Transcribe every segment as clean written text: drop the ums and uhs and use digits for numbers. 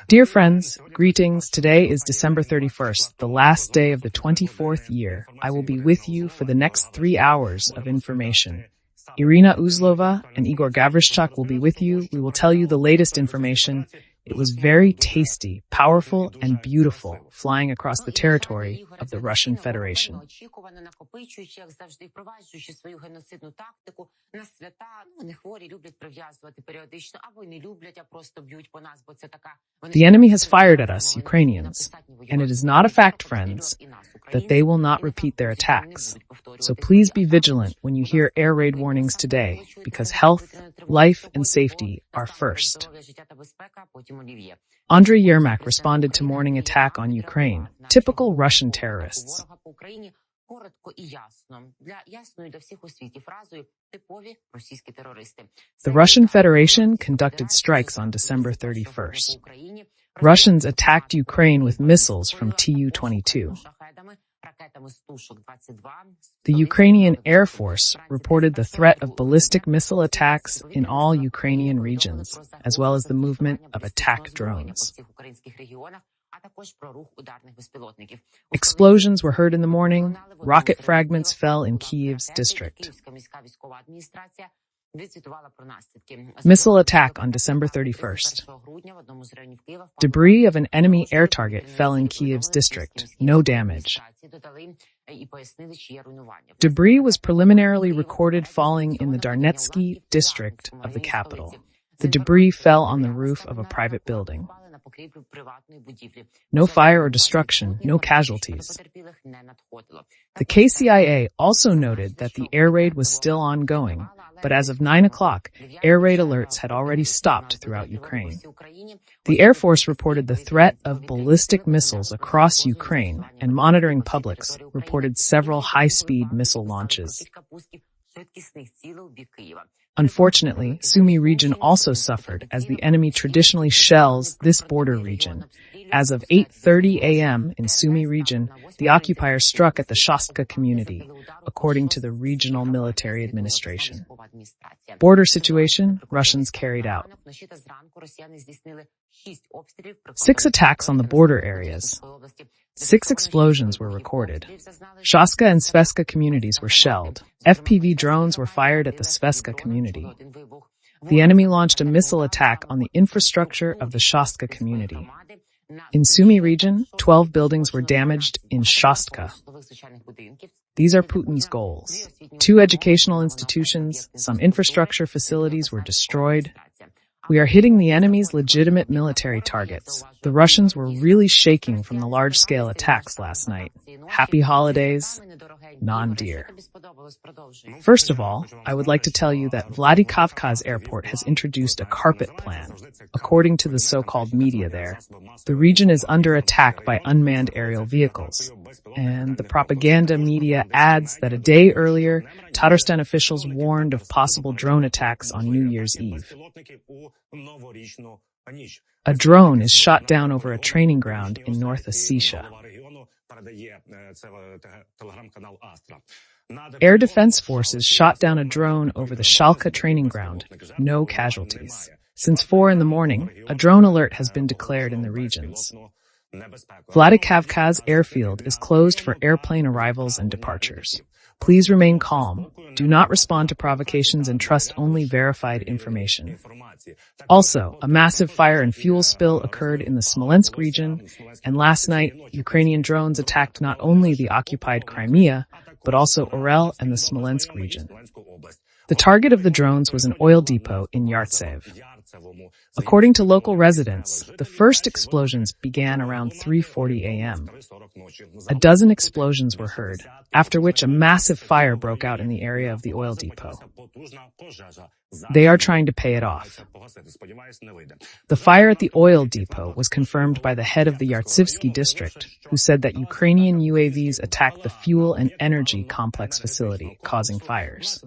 Dear friends, greetings. Today is December 31st, the last day of the 24th year. I will be with you for the next 3 hours of information. Iryna Uzlova and Ihor Havryshchak will be with you. We will tell you the latest information. It was very tasty, powerful, and beautiful, flying across the territory of the Russian Federation. The enemy has fired at us, Ukrainians, and it is not a fact, friends, that they will not repeat their attacks. So please be vigilant when you hear air raid warnings today, because health, life, and safety are first. Andrei Yermak responded to morning attack on Ukraine, typical Russian terrorists. The Russian Federation conducted strikes on December 31st. Russians attacked Ukraine with missiles from Tu-22. The Ukrainian Air Force reported the threat of ballistic missile attacks in all Ukrainian regions, as well as the movement of attack drones. Explosions were heard in the morning. Rocket fragments fell in Kyiv's district. Missile attack on December 31st. Debris of an enemy air target fell in Kyiv's district. No damage. Debris was preliminarily recorded falling in the Darnetsky district of the capital. The debris fell on the roof of a private building. No fire or destruction, no casualties. The KCIA also noted that the air raid was still ongoing, but as of 9 o'clock, air raid alerts had already stopped throughout Ukraine. The Air Force reported the threat of ballistic missiles across Ukraine, and monitoring publics reported several high-speed missile launches. Unfortunately, Sumy region also suffered as the enemy traditionally shells this border region. As of 8:30 a.m. in Sumy region, the occupiers struck at the Shostka community, according to the regional military administration. Border situation, Russians carried out 6 attacks on the border areas. 6 explosions were recorded. Shostka and Sveska communities were shelled. FPV drones were fired at the Sveska community. The enemy launched a missile attack on the infrastructure of the Shostka community. In Sumy region, 12 buildings were damaged in Shostka. These are Putin's goals. 2 educational institutions, some infrastructure facilities were destroyed. We are hitting the enemy's legitimate military targets. The Russians were really shaking from the large-scale attacks last night. Happy holidays, non-dear. First of all, I would like to tell you that Vladikavkaz Airport has introduced a carpet plan. According to the so-called media there, the region is under attack by unmanned aerial vehicles. And the propaganda media adds that a day earlier, Tatarstan officials warned of possible drone attacks on New Year's Eve. A drone is shot down over a training ground in North Ossetia. Air Defense Forces shot down a drone over the Shalka training ground. No casualties. Since 4 in the morning, a drone alert has been declared in the regions. Vladikavkaz Airfield is closed for airplane arrivals and departures. Please remain calm. Do not respond to provocations and trust only verified information. Also, a massive fire and fuel spill occurred in the Smolensk region, and last night, Ukrainian drones attacked not only the occupied Crimea, but also Oryol and the Smolensk region. The target of the drones was an oil depot in Yartsevo. According to local residents, the first explosions began around 3:40 a.m. A dozen explosions were heard, after which a massive fire broke out in the area of the oil depot. They are trying to pay it off. The fire at the oil depot was confirmed by the head of the Yartsevo district, who said that Ukrainian UAVs attacked the fuel and energy complex facility, causing fires.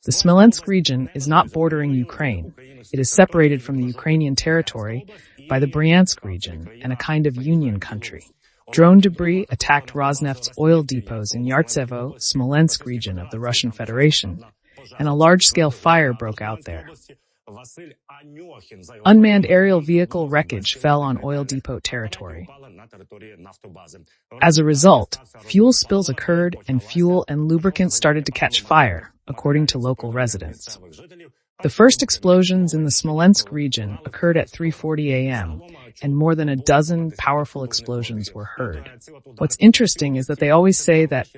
The Smolensk region is not bordering Ukraine. It is separated from the Ukrainian territory by the Bryansk region and a kind of union country. Drone debris attacked Rosneft's oil depots in Yartsevo, Smolensk region of the Russian Federation, and a large-scale fire broke out there. Unmanned aerial vehicle wreckage fell on oil depot territory. As a result, fuel spills occurred and fuel and lubricants started to catch fire, according to local residents. The first explosions in the Smolensk region occurred at 3:40 a.m., and more than a dozen powerful explosions were heard. What's interesting is that they always say that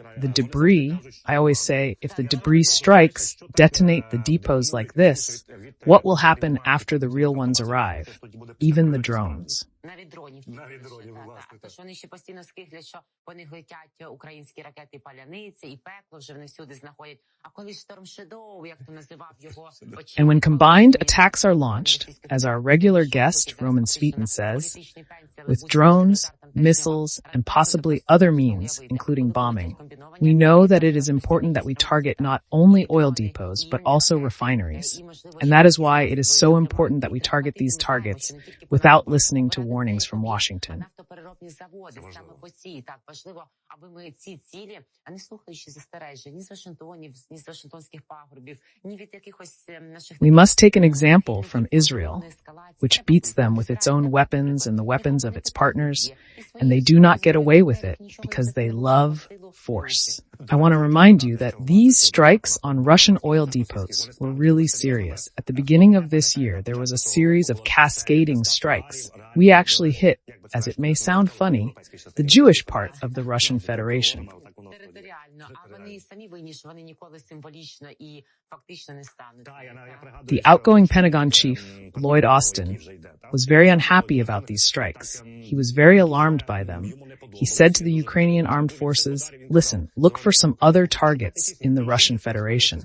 I always say, if the debris strikes, detonate the depots like this, what will happen after the real ones arrive? Even the drones. And when combined attacks are launched, as our regular guest, Roman Svitin, says, with drones, missiles, and possibly other means, including bombing, we know that it is important that we target not only oil depots, but also refineries. And that is why it is so important that we target these targets without listening to warnings from Washington. We must take an example from Israel, which beats them with its own weapons and the weapons of its partners, and they do not get away with it because they love force. I want to remind you that these strikes on Russian oil depots were really serious. At the beginning of this year, there was a series of cascading strikes. We actually hit, as it may sound funny, the Jewish part of the Russian Federation. The outgoing Pentagon chief, Lloyd Austin, was very unhappy about these strikes. He was very alarmed by them. He said to the Ukrainian armed forces, listen, look for some other targets in the Russian Federation.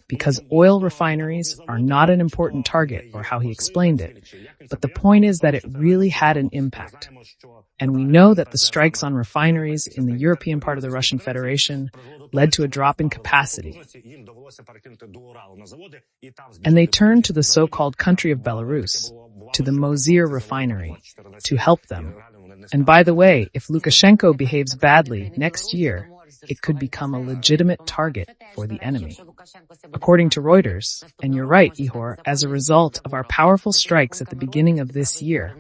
Because oil refineries are not an important target, or how he explained it. But the point is that it really had an impact. And we know that the strikes on refineries in the European part of the Russian Federation led to a drop in capacity. And they turned to the so-called country of Belarus, to the Mozir refinery, to help them. And by the way, if Lukashenko behaves badly next year, it could become a legitimate target for the enemy. According to Reuters, and you're right, Ihor, as a result of our powerful strikes at the beginning of this year,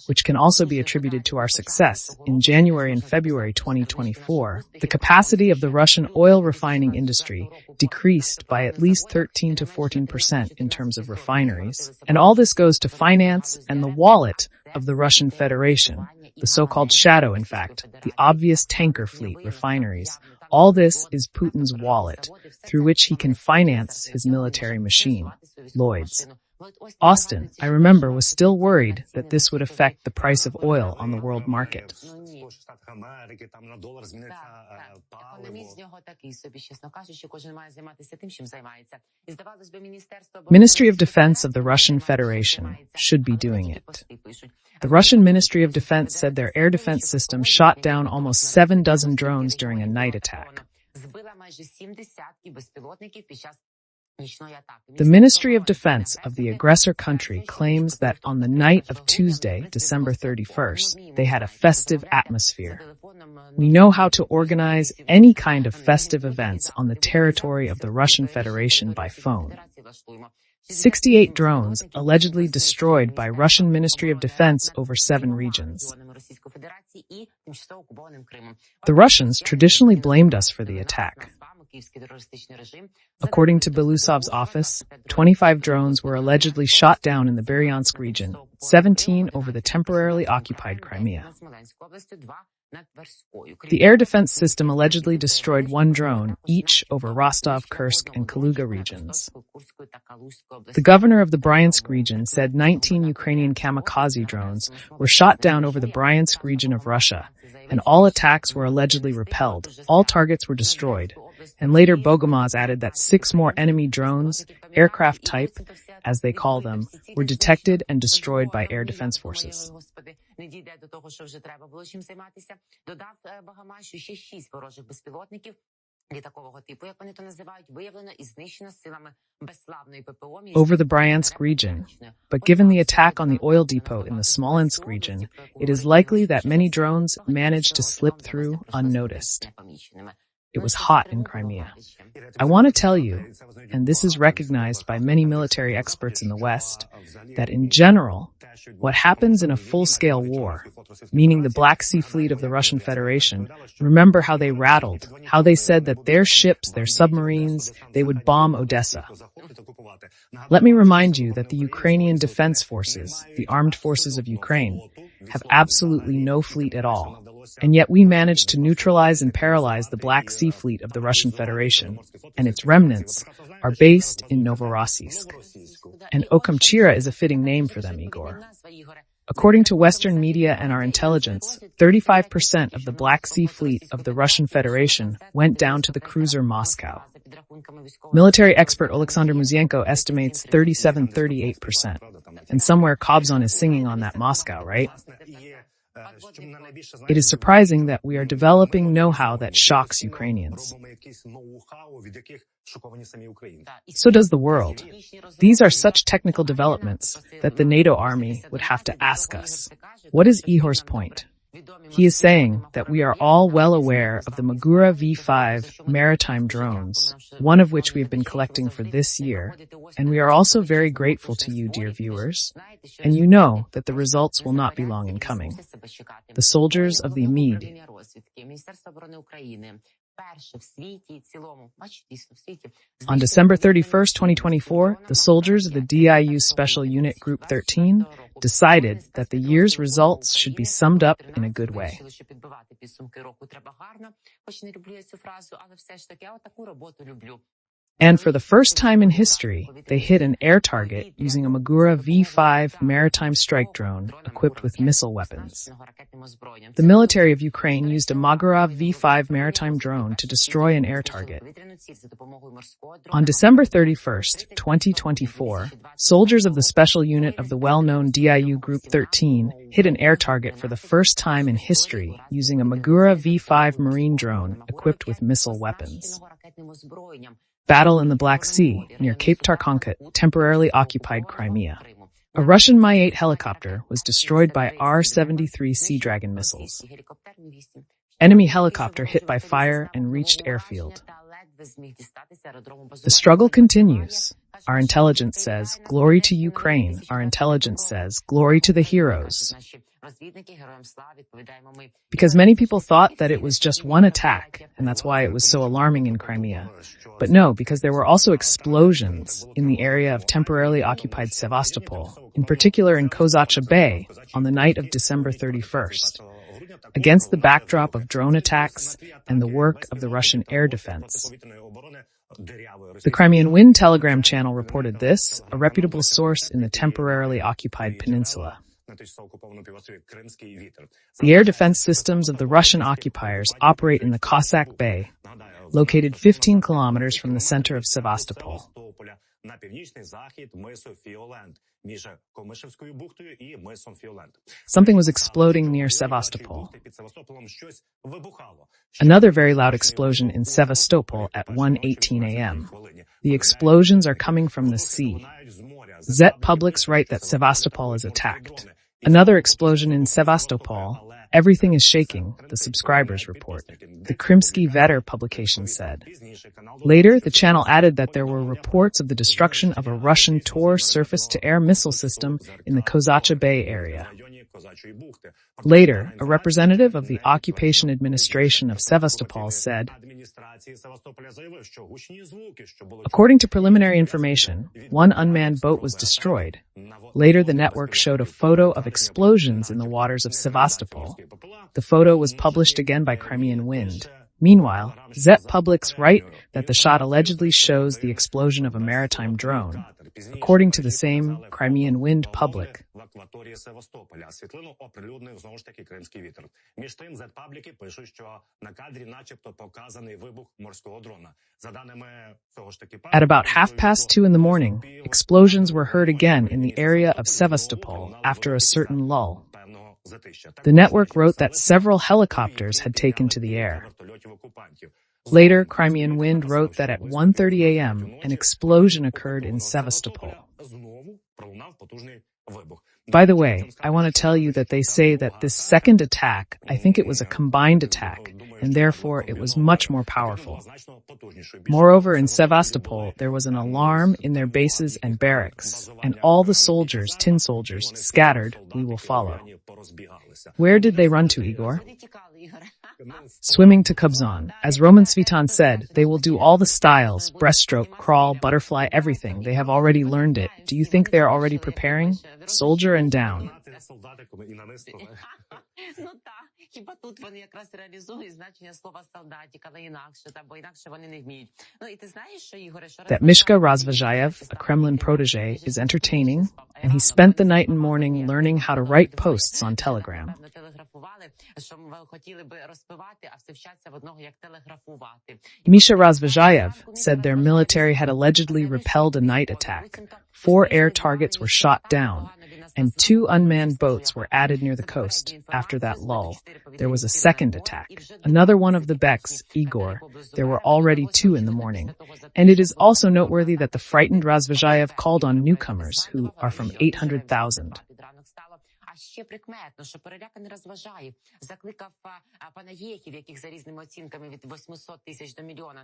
which can also be attributed to our success, in January and February 2024, the capacity of the Russian oil refining industry decreased by at least 13 to 14% in terms of refineries. And all this goes to finance and the wallet of the Russian Federation, the so-called shadow, in fact, the obvious tanker fleet refineries. All this is Putin's wallet, through which he can finance his military machine, Lloyd's. Austin, I remember, was still worried that this would affect the price of oil on the world market. Ministry of Defense of the Russian Federation should be doing it. The Russian Ministry of Defense said their air defense system shot down almost 7 dozen drones during a night attack. The Ministry of Defense of the aggressor country claims that on the night of Tuesday, December 31st, they had a festive atmosphere. We know how to organize any kind of festive events on the territory of the Russian Federation by phone. 68 drones allegedly destroyed by Russian Ministry of Defense over 7 regions. The Russians traditionally blamed us for the attack. According to Belousov's office, 25 drones were allegedly shot down in the Bryansk region, 17 over the temporarily occupied Crimea. The air defense system allegedly destroyed 1 drone each over Rostov, Kursk, and Kaluga regions. The governor of the Bryansk region said 19 Ukrainian kamikaze drones were shot down over the Bryansk region of Russia, and all attacks were allegedly repelled. All targets were destroyed. And later Bogomaz added that 6 more enemy drones, aircraft type, as they call them, were detected and destroyed by air defense forces. Over the Bryansk region, but given the attack on the oil depot in the Smolensk region, it is likely that many drones managed to slip through unnoticed. It was hot in Crimea. I want to tell you, and this is recognized by many military experts in the West, that in general, what happens in a full-scale war, meaning the Black Sea Fleet of the Russian Federation, remember how they rattled, how they said that their ships, their submarines, they would bomb Odessa. Let me remind you that the Ukrainian Defense Forces, the armed forces of Ukraine, have absolutely no fleet at all. And yet we managed to neutralize and paralyze the Black Sea Fleet of the Russian Federation, and its remnants are based in Novorossiysk. And Okamchira is a fitting name for them, Ihor. According to Western media and our intelligence, 35% of the Black Sea Fleet of the Russian Federation went down to the cruiser Moscow. Military expert Alexander Muzienko estimates 37-38%. And somewhere Kobzon is singing on that Moscow, right? It is surprising that we are developing know-how that shocks Ukrainians. So does the world. These are such technical developments that the NATO army would have to ask us, what is Ihor's point? He is saying that we are all well aware of the Magura V5 maritime drones, one of which we have been collecting for this year, and we are also very grateful to you, dear viewers, and you know that the results will not be long in coming. The soldiers of the Amid. On December 31st, 2024, the soldiers of the DIU Special Unit Group 13 decided that the year's results should be summed up in a good way. And for the first time in history, they hit an air target using a Magura V5 maritime strike drone equipped with missile weapons. The military of Ukraine used a Magura V5 maritime drone to destroy an air target. On December 31st, 2024, soldiers of the special unit of the well-known DIU Group 13 hit an air target for the first time in history using a Magura V5 marine drone equipped with missile weapons. Battle in the Black Sea, near Cape Tarkhankat, temporarily occupied Crimea. A Russian Mi-8 helicopter was destroyed by R-73 Sea Dragon missiles. Enemy helicopter hit by fire and reached airfield. The struggle continues. Our intelligence says, glory to Ukraine. Our intelligence says, glory to the heroes. Because many people thought that it was just one attack, and that's why it was so alarming in Crimea. But no, because there were also explosions in the area of temporarily occupied Sevastopol, in particular in Kozacha Bay, on the night of December 31st. Against the backdrop of drone attacks and the work of the Russian air defense. The Crimean Wind Telegram channel reported this, a reputable source in the temporarily occupied peninsula. The air defense systems of the Russian occupiers operate in the Cossack Bay, located 15 kilometers from the center of Sevastopol. Something was exploding near Sevastopol. Another very loud explosion in Sevastopol at 1:18 a.m. The explosions are coming from the sea. Zet Publics write that Sevastopol is attacked. Another explosion in Sevastopol. Everything is shaking, the subscribers report. The Krymsky Vetter publication said. Later, the channel added that there were reports of the destruction of a Russian Tor surface-to-air missile system in the Kozacha Bay area. Later, a representative of the Occupation Administration of Sevastopol said, according to preliminary information, one unmanned boat was destroyed. Later, the network showed a photo of explosions in the waters of Sevastopol. The photo was published again by Crimean Wind. Meanwhile, Zet Publics write that the shot allegedly shows the explosion of a maritime drone. According to the same Crimean Wind Public. At about 2:30 in the morning, explosions were heard again in the area of Sevastopol after a certain lull. The network wrote that several helicopters had taken to the air. Later, Crimean Wind wrote that at 1:30 a.m., an explosion occurred in Sevastopol. By the way, I want to tell you that they say that this second attack, I think it was a combined attack, and therefore it was much more powerful. Moreover, in Sevastopol, there was an alarm in their bases and barracks, and all the soldiers, tin soldiers, scattered, "We will follow." Where did they run to, Igor? Swimming to Kobzon. As Roman Svitan said, they will do all the styles, breaststroke, crawl, butterfly, everything. They have already learned it. Do you think they are already preparing? Soldier and down. That Mishka Razvazhayev, a Kremlin protege, is entertaining, and he spent the night and morning learning how to write posts on Telegram. Misha Razvazhayev said their military had allegedly repelled a night attack. 4 air targets were shot down, and 2 unmanned boats were added near the coast. After that lull, there was a second attack. Another one of the Beks, Igor. There were already 2 in the morning. And it is also noteworthy that the frightened Razvazhayev called on newcomers, who are from 800,000.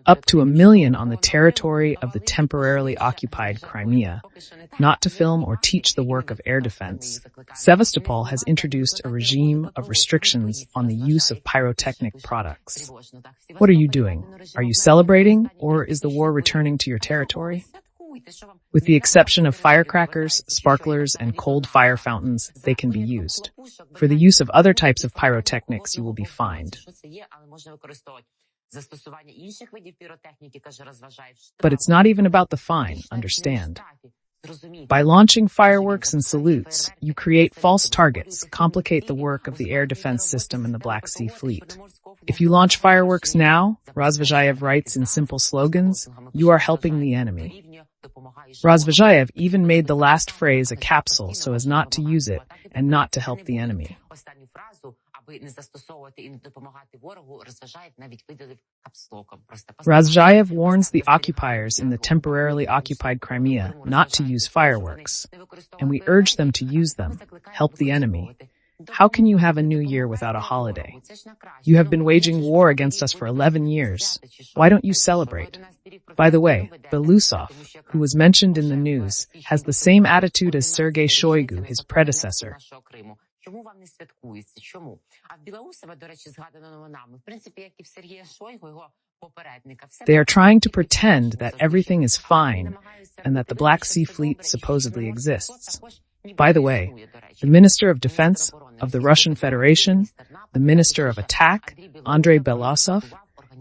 Up to 1 million on the territory of the temporarily occupied Crimea, not to film or teach the work of air defense. Sevastopol has introduced a regime of restrictions on the use of pyrotechnic products. What are you doing? Are you celebrating, or is the war returning to your territory? With the exception of firecrackers, sparklers, and cold fire fountains, they can be used. For the use of other types of pyrotechnics, you will be fined. But it's not even about the fine, understand. By launching fireworks and salutes, you create false targets, complicate the work of the air defense system in the Black Sea Fleet. If you launch fireworks now, Razvazhayev writes in simple slogans, you are helping the enemy. Razvazhayev even made the last phrase a capsule so as not to use it and not to help the enemy. Razvazhayev warns the occupiers in the temporarily occupied Crimea not to use fireworks, and we urge them to use them, help the enemy. How can you have a new year without a holiday? You have been waging war against us for 11 years. Why don't you celebrate? By the way, Belousov, who was mentioned in the news, has the same attitude as Sergei Shoigu, his predecessor. They are trying to pretend that everything is fine and that the Black Sea Fleet supposedly exists. By the way, the Minister of Defense of the Russian Federation, the Minister of Attack, Andrei Belousov,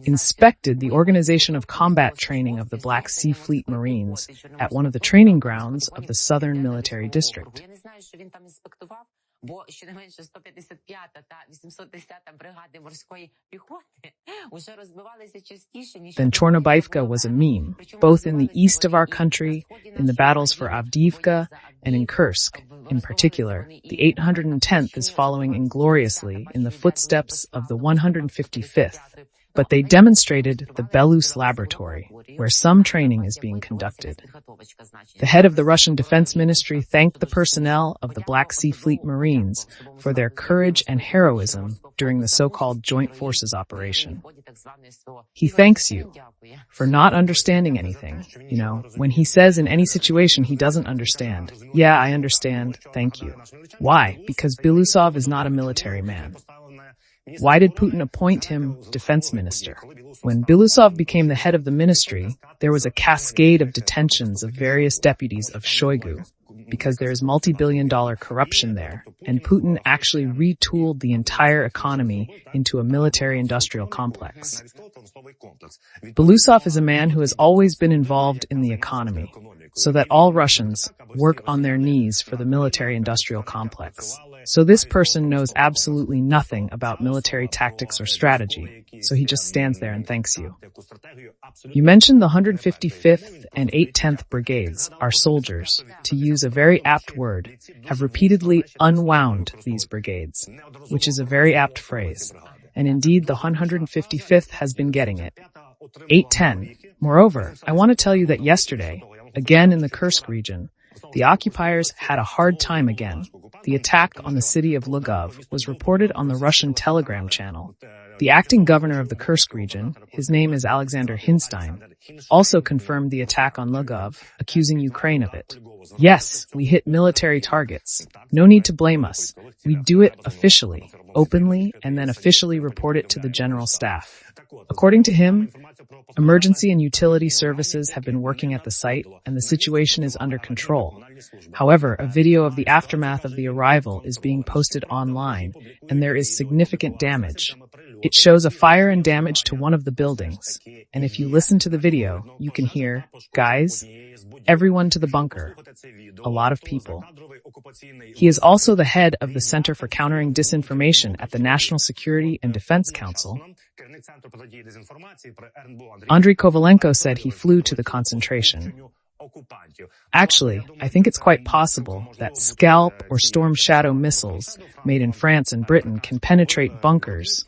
inspected the organization of combat training of the Black Sea Fleet Marines at one of the training grounds of the Southern Military District. Then Chornobaivka was a meme, both in the east of our country, in the battles for Avdiivka, and in Kursk. In particular, the 810th is following ingloriously in the footsteps of the 155th, but they demonstrated the Belus laboratory, where some training is being conducted. The head of the Russian Defense Ministry thanked the personnel of the Black Sea Fleet Marines for their courage and heroism during the so-called Joint Forces operation. He thanks you for not understanding anything. You know, when he says in any situation he doesn't understand, yeah, I understand, thank you. Why? Because Belousov is not a military man. Why did Putin appoint him defense minister? When Belousov became the head of the ministry, there was a cascade of detentions of various deputies of Shoigu, because there is multi-billion-dollar corruption there, and Putin actually retooled the entire economy into a military-industrial complex. Belousov is a man who has always been involved in the economy, so that all Russians work on their knees for the military-industrial complex. So this person knows absolutely nothing about military tactics or strategy, so he just stands there and thanks you. You mentioned the 155th and 810th Brigades, our soldiers, to use a very apt word, have repeatedly unwound these brigades, which is a very apt phrase. And indeed, the 155th has been getting it. 810. Moreover, I want to tell you that yesterday, again in the Kursk region, the occupiers had a hard time again. The attack on the city of Lugov was reported on the Russian Telegram channel. The acting governor of the Kursk region, his name is Alexander Hinstein, also confirmed the attack on Lvov, accusing Ukraine of it. Yes, we hit military targets. No need to blame us. We do it officially, openly, and then officially report it to the general staff. According to him, emergency and utility services have been working at the site, and the situation is under control. However, a video of the aftermath of the arrival is being posted online, and there is significant damage. It shows a fire and damage to one of the buildings. And if you listen to the video, you can hear, "Guys, everyone to the bunker." A lot of people. He is also the head of the Center for Countering Disinformation at the National Security and Defense Council. Andriy Kovalenko said he flew to the concentration. Actually, I think it's quite possible that Scalp or Storm Shadow missiles made in France and Britain can penetrate bunkers.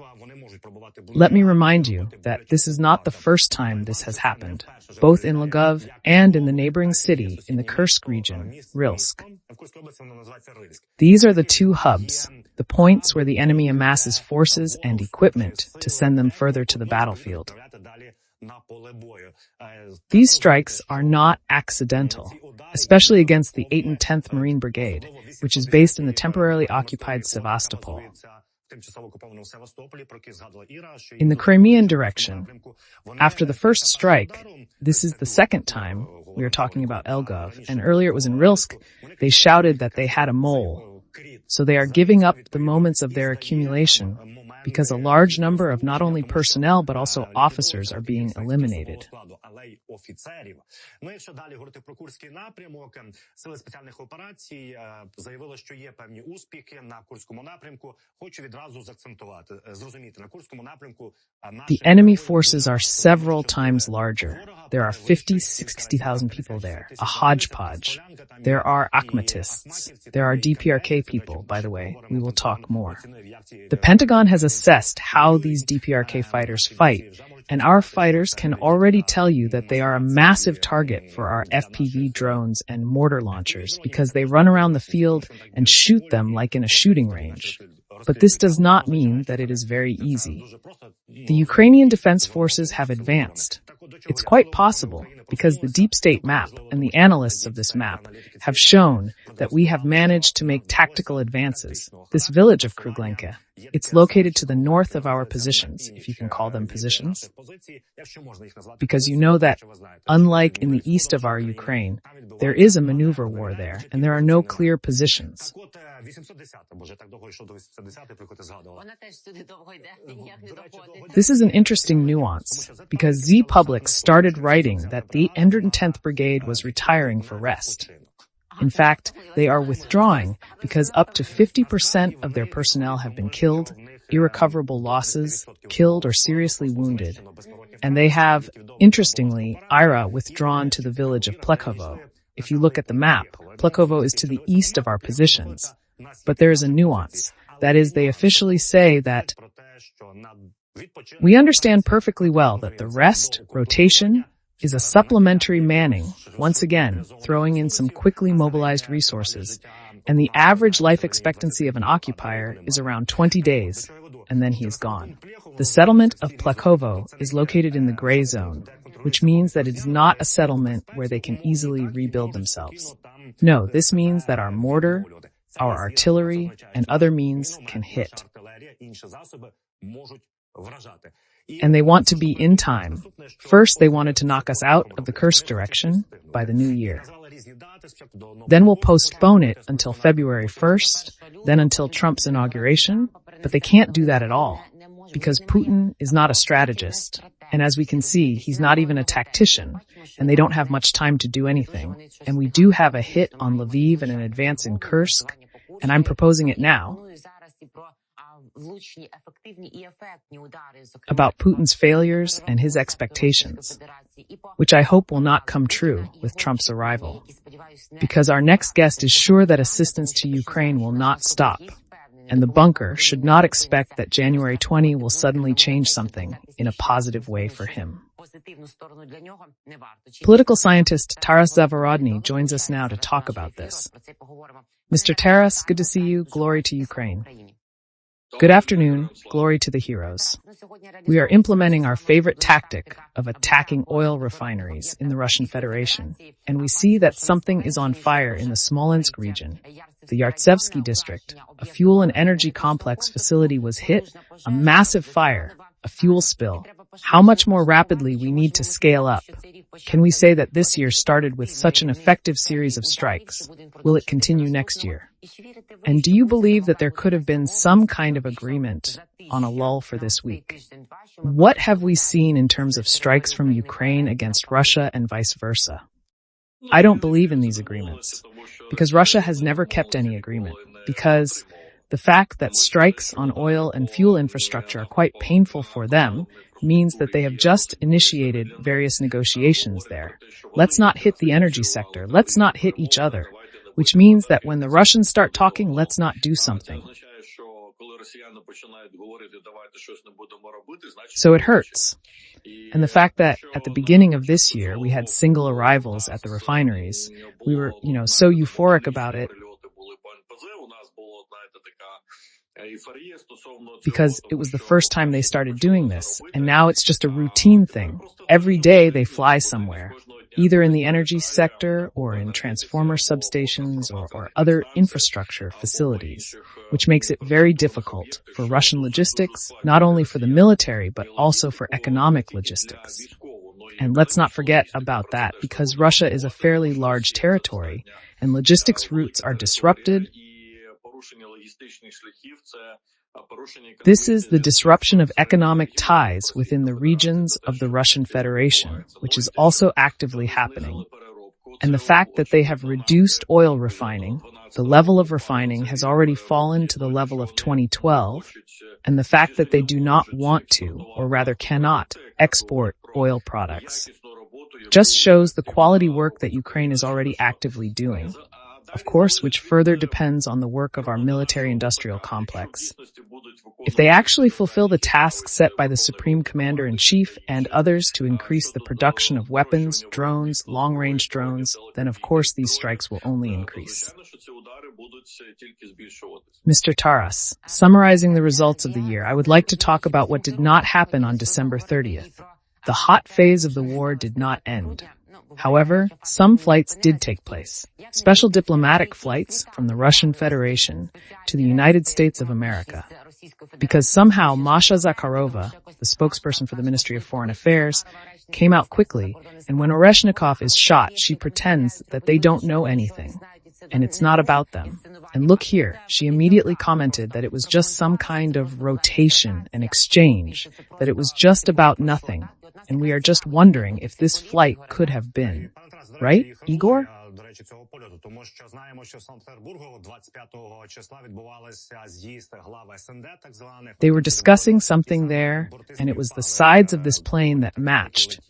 Let me remind you that this is not the first time this has happened, both in Lvov and in the neighboring city in the Kursk region, Rylsk. These are the two hubs, the points where the enemy amasses forces and equipment to send them further to the battlefield. These strikes are not accidental, especially against the 8th and 10th Marine Brigade, which is based in the temporarily occupied Sevastopol. In the Crimean direction, after the first strike, this is the second time we are talking about Lvov, and earlier it was in Rylsk, they shouted that they had a mole. So they are giving up the moments of their accumulation because a large number of not only personnel but also officers are being eliminated. The enemy forces are several times larger. There are 50,000-60,000 people there, a hodgepodge. There are Akhmatists. There are DPRK people, by the way. We will talk more. The Pentagon has assessed how these DPRK fighters fight, and our fighters can already tell you that they are a massive target for our FPV drones and mortar launchers because they run around the field and shoot them like in a shooting range. But this does not mean that it is very easy. The Ukrainian Defense Forces have advanced. It's quite possible because the deep state map and the analysts of this map have shown that we have managed to make tactical advances. This village of Kruglenka, it's located to the north of our positions, if you can call them positions. Because you know that, unlike in the east of our Ukraine, there is a maneuver war there, and there are no clear positions. This is an interesting nuance, because Z Public started writing that the 110th Brigade was retiring for rest. In fact, they are withdrawing because up to 50% of their personnel have been killed, irrecoverable losses, killed or seriously wounded. And they have, interestingly, Iryna withdrawn to the village of Plekhovo. If you look at the map, Plekhovo is to the east of our positions. But there is a nuance. That is, they officially say that we understand perfectly well that the rest, rotation, is a supplementary manning, once again, throwing in some quickly mobilized resources, and the average life expectancy of an occupier is around 20 days, and then he is gone. The settlement of Plekhovo is located in the gray zone, which means that it is not a settlement where they can easily rebuild themselves. No, this means that our mortar, our artillery, and other means can hit. And they want to be in time. First, they wanted to knock us out of the Kursk direction by the new year. Then we'll postpone it until February 1st, then until Trump's inauguration, but they can't do that at all, because Putin is not a strategist. And as we can see, he's not even a tactician, and they don't have much time to do anything. And we do have a hit on Lviv and an advance in Kursk, and I'm proposing it now, about Putin's failures and his expectations, which I hope will not come true with Trump's arrival, because our next guest is sure that assistance to Ukraine will not stop, and the bunker should not expect that January 20 will suddenly change something in a positive way for him. Political scientist Taras Zavarodny joins us now to talk about this. Mr. Taras, good to see you. Glory to Ukraine. Good afternoon, glory to the heroes. We are implementing our favorite tactic of attacking oil refineries in the Russian Federation, and we see that something is on fire in the Smolensk region. The Yartsevo district, a fuel and energy complex facility, was hit, a massive fire, a fuel spill. How much more rapidly we need to scale up? Can we say that this year started with such an effective series of strikes? Will it continue next year? And do you believe that there could have been some kind of agreement on a lull for this week? What have we seen in terms of strikes from Ukraine against Russia and vice versa? I don't believe in these agreements, because Russia has never kept any agreement, because the fact that strikes on oil and fuel infrastructure are quite painful for them means that they have just initiated various negotiations there. Let's not hit the energy sector. Let's not hit each other, which means that when the Russians start talking, let's not do something. So it hurts. And the fact that at the beginning of this year, we had single arrivals at the refineries, we were, so euphoric about it because it was the first time they started doing this. And now it's just a routine thing. Every day they fly somewhere, either in the energy sector or in transformer substations or other infrastructure facilities, which makes it very difficult for Russian logistics, not only for the military, but also for economic logistics. And let's not forget about that, because Russia is a fairly large territory and logistics routes are disrupted. This is the disruption of economic ties within the regions of the Russian Federation, which is also actively happening. And the fact that they have reduced oil refining, the level of refining has already fallen to the level of 2012, and the fact that they do not want to, or rather cannot, export oil products, just shows the quality work that Ukraine is already actively doing. Of course, which further depends on the work of our military-industrial complex. If they actually fulfill the task set by the Supreme Commander-in-Chief and others to increase the production of weapons, drones, long-range drones, then of course these strikes will only increase. Mr. Taras, summarizing the results of the year, I would like to talk about what did not happen on December 30th. The hot phase of the war did not end. However, some flights did take place. Special diplomatic flights from the Russian Federation to the United States of America. Because somehow Masha Zakharova, the spokesperson for the Ministry of Foreign Affairs, came out quickly, and when Oreshnikov is shot, she pretends that they don't know anything. And it's not about them. And look here, she immediately commented that it was just some kind of rotation and exchange, that it was just about nothing. And we are just wondering if this flight could have been. Right, Igor? They were discussing something there, and it was the sides of this plane that matched,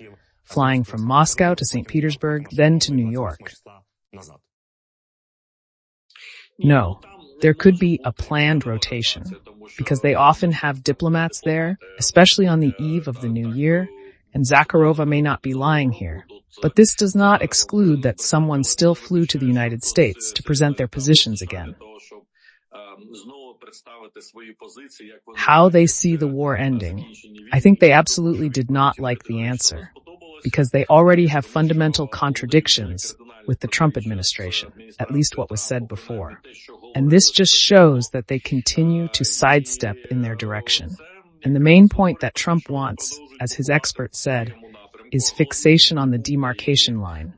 flying from Moscow to St. Petersburg, then to New York. No, there could be a planned rotation, because they often have diplomats there, especially on the eve of the new year, and Zakharova may not be lying here. But this does not exclude that someone still flew to the United States to present their positions again. How they see the war ending, I think they absolutely did not like the answer, because they already have fundamental contradictions with the Trump administration, at least what was said before. And this just shows that they continue to sidestep in their direction. And the main point that Trump wants, as his expert said, is fixation on the demarcation line.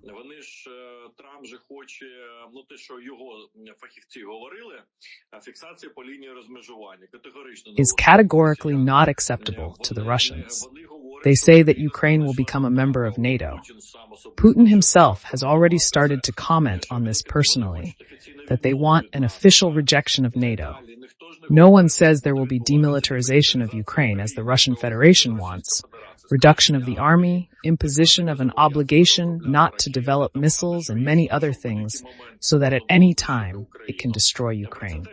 Is categorically not acceptable to the Russians. They say that Ukraine will become a member of NATO. Putin himself has already started to comment on this personally, that they want an official rejection of NATO. No one says there will be demilitarization of Ukraine as the Russian Federation wants, reduction of the army, imposition of an obligation not to develop missiles and many other things so that at any time it can destroy Ukraine.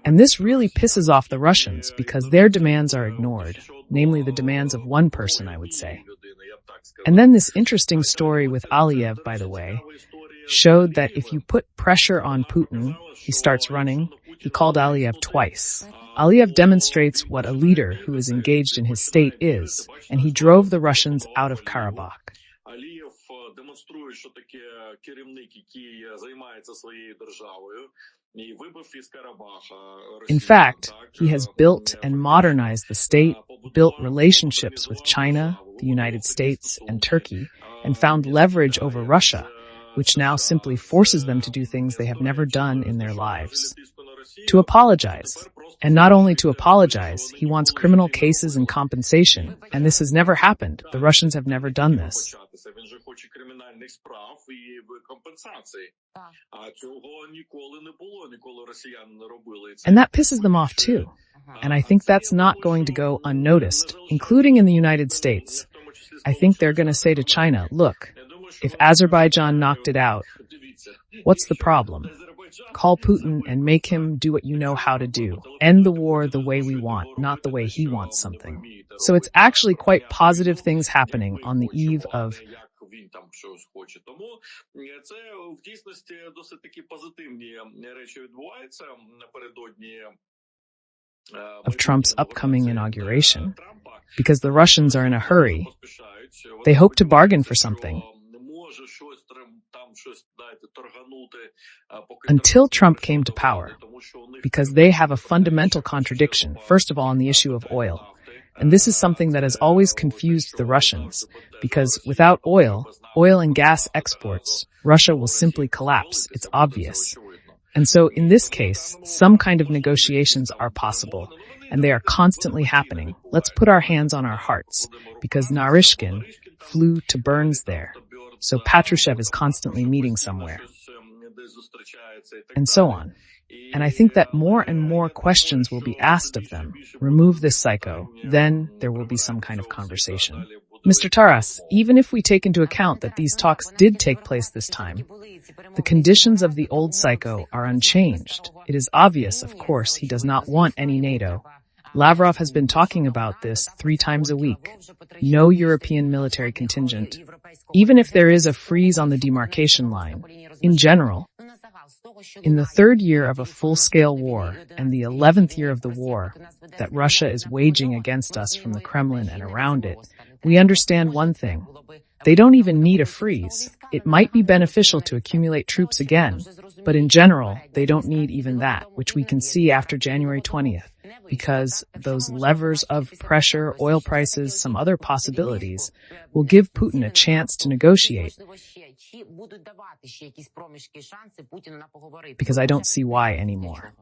And this really pisses off the Russians because their demands are ignored, namely the demands of one person, I would say. And then this interesting story with Aliyev, by the way, showed that if you put pressure on Putin, he starts running, he called Aliyev twice. Aliyev demonstrates what a leader who is engaged in his state is, and he drove the Russians out of Karabakh. In fact, he has built and modernized the state, built relationships with China, the United States, and Turkey, and found leverage over Russia, which now simply forces them to do things they have never done in their lives. To apologize. And not only to apologize, he wants criminal cases and compensation, and this has never happened. The Russians have never done this. And that pisses them off too. And I think that's not going to go unnoticed, including in the United States. I think they're going to say to China, look, if Azerbaijan knocked it out, what's the problem? Call Putin and make him do what you know how to do. End the war the way we want, not the way he wants something. So it's actually quite positive things happening on the eve of Trump's upcoming inauguration, because the Russians are in a hurry. They hope to bargain for something. Until Trump came to power, because they have a fundamental contradiction, first of all, on the issue of oil. And this is something that has always confused the Russians, because without oil and gas exports, Russia will simply collapse. It's obvious. And so in this case, some kind of negotiations are possible, and they are constantly happening. Let's put our hands on our hearts, because Naryshkin flew to Burns there. So Patrushev is constantly meeting somewhere. And so on. And I think that more and more questions will be asked of them. Remove this psycho, then there will be some kind of conversation. Mr. Taras, even if we take into account that these talks did take place this time, the conditions of the old psycho are unchanged. It is obvious, of course, he does not want any NATO. Lavrov has been talking about this 3 times a week. No European military contingent. Even if there is a freeze on the demarcation line, in general, in the 3rd year of a full-scale war and the 11th year of the war that Russia is waging against us from the Kremlin and around it, we understand one thing. They don't even need a freeze. It might be beneficial to accumulate troops again, but in general, they don't need even that, which we can see after January 20th, because those levers of pressure, oil prices, some other possibilities, will give Putin a chance to negotiate. Because I don't see why anymore.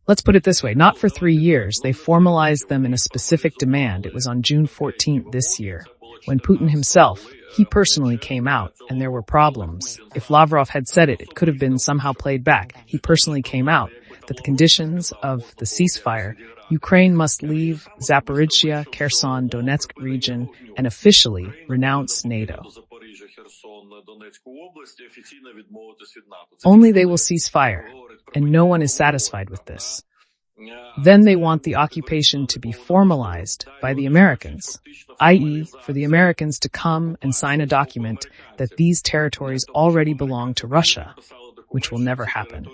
Let's put it this way, not for 3 years. They formalized them in a specific demand. It was on June 14th this year, when Putin himself, he personally came out, and there were problems. If Lavrov had said it, it could have been somehow played back. He personally came out that the conditions of the ceasefire, Ukraine must leave Zaporizhzhia, Kherson, Donetsk region, and officially renounce NATO. Only they will cease fire, and no one is satisfied with this. Then they want the occupation to be formalized by the Americans, i.e., for the Americans to come and sign a document that these territories already belong to Russia, which will never happen.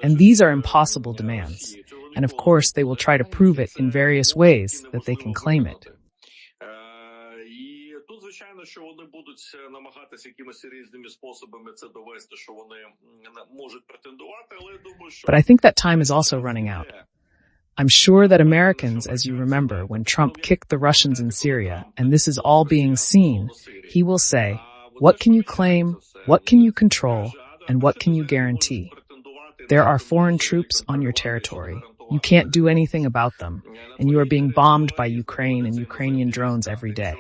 And these are impossible demands. And of course, they will try to prove it in various ways that they can claim it. But I think that time is also running out. I'm sure that Americans, as you remember, when Trump kicked the Russians in Syria, and this is all being seen, he will say, what can you claim, what can you control, and what can you guarantee? There are foreign troops on your territory. You can't do anything about them, and you are being bombed by Ukraine and Ukrainian drones every day.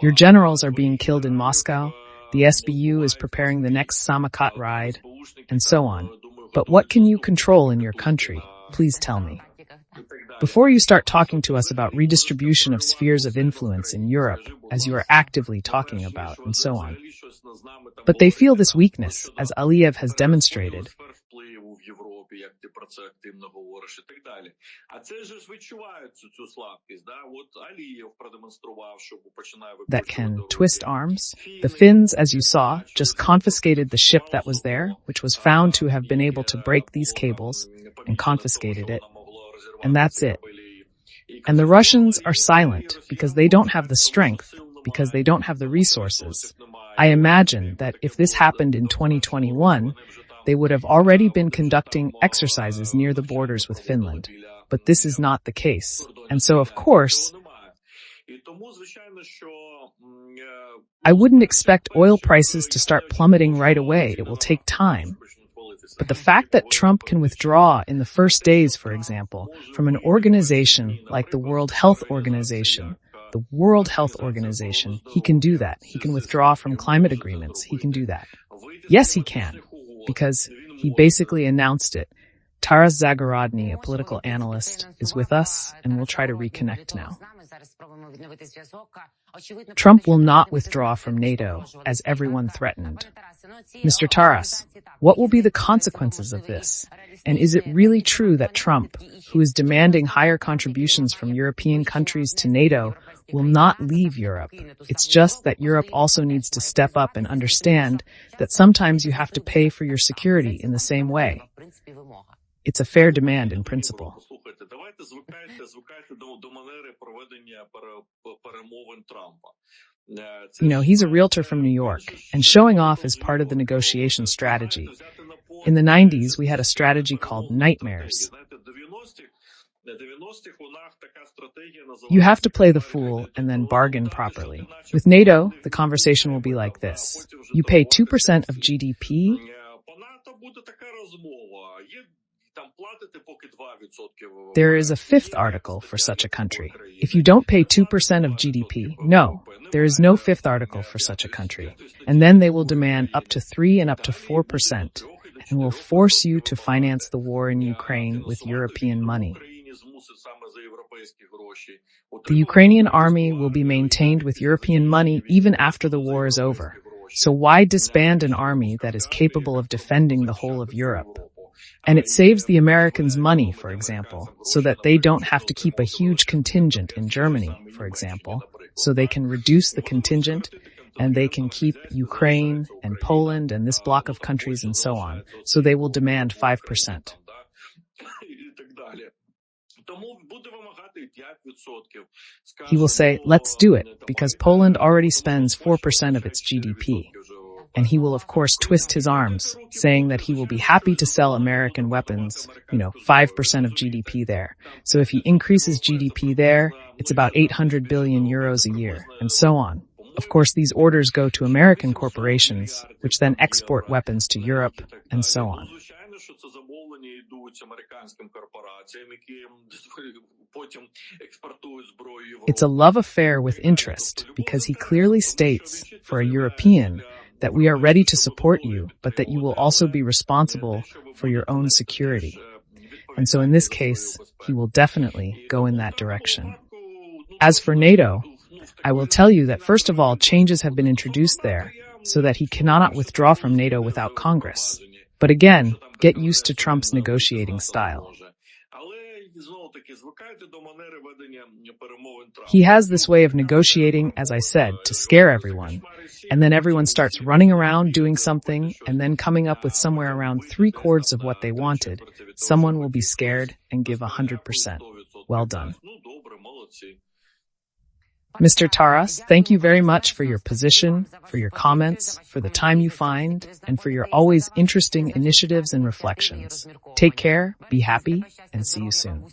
Your generals are being killed in Moscow. The SBU is preparing the next Samokat ride, and so on. But what can you control in your country? Please tell me. Before you start talking to us about redistribution of spheres of influence in Europe, as you are actively talking about, and so on. But they feel this weakness, as Aliyev has demonstrated. that can twist arms. The Finns, as you saw, just confiscated the ship that was there, which was found to have been able to break these cables, and confiscated it. And that's it. And the Russians are silent because they don't have the strength, because they don't have the resources. I imagine that if this happened in 2021, they would have already been conducting exercises near the borders with Finland. But this is not the case. And so, of course, I wouldn't expect oil prices to start plummeting right away. It will take time. But the fact that Trump can withdraw in the first days, for example, from an organization like the World Health Organization, he can do that. He can withdraw from climate agreements. He can do that. Yes, he can, because he basically announced it. Taras Zagorodny, a political analyst, is with us, and we'll try to reconnect now. Trump will not withdraw from NATO, as everyone threatened. Mr. Taras, what will be the consequences of this? And is it really true that Trump, who is demanding higher contributions from European countries to NATO, will not leave Europe? It's just that Europe also needs to step up and understand that sometimes you have to pay for your security in the same way. It's a fair demand in principle. You know, he's a realtor from New York, and showing off is part of the negotiation strategy. In the 90s, we had a strategy called nightmares. You have to play the fool and then bargain properly. With NATO, the conversation will be like this. You pay 2% of GDP. There is a fifth article for such a country. If you don't pay 2% of GDP, no, there is no fifth article for such a country. And then they will demand up to 3 and up to 4%, and will force you to finance the war in Ukraine with European money. The Ukrainian army will be maintained with European money even after the war is over. So why disband an army that is capable of defending the whole of Europe? And it saves the Americans money, for example, so that they don't have to keep a huge contingent in Germany, for example, so they can reduce the contingent and they can keep Ukraine and Poland and this block of countries and so on. So they will demand 5%. He will say, let's do it, because Poland already spends 4% of its GDP. And he will, of course, twist his arms, saying that he will be happy to sell American weapons, 5% of GDP there. So if he increases GDP there, it's about 800 billion euros a year, and so on. Of course, these orders go to American corporations, which then export weapons to Europe, and so on. It's a love affair with interest, because he clearly states, for a European, that we are ready to support you, but that you will also be responsible for your own security. And so in this case, he will definitely go in that direction. As for NATO, I will tell you that first of all, changes have been introduced there, so that he cannot withdraw from NATO without Congress. But again, get used to Trump's negotiating style. He has this way of negotiating, as I said, to scare everyone. And then everyone starts running around doing something and then coming up with somewhere around 3/4 of what they wanted. Someone will be scared and give 100%. Well done. Mr. Taras, thank you very much for your position, for your comments, for the time you find, and for your always interesting initiatives and reflections. Take care, be happy, and see you soon.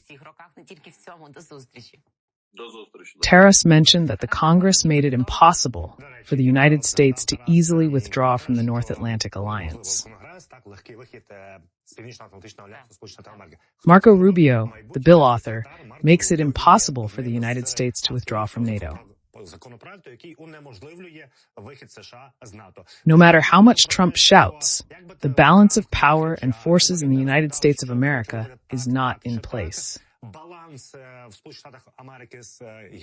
Taras mentioned that the Congress made it impossible for the United States to easily withdraw from the North Atlantic Alliance. Marco Rubio, the bill author, makes it impossible for the United States to withdraw from NATO. No matter how much Trump shouts, the balance of power and forces in the United States of America is not in place.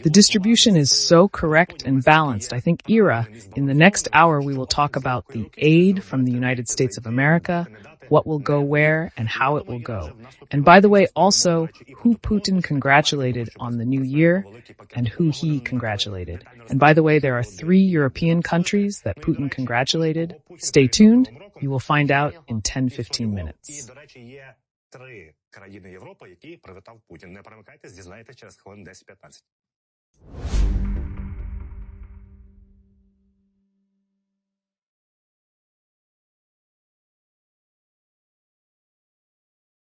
The distribution is so correct and balanced. I think, Ira, in the next hour we will talk about the aid from the United States of America, what will go where, and how it will go. And by the way, also who Putin congratulated on the new year and who he congratulated. And by the way, there are 3 European countries that Putin congratulated. Stay tuned. You will find out in 10-15 minutes. 3 країни Європи, які привітав Путін. Не перемикайтесь, дізнаєтесь через хвилин 10-15.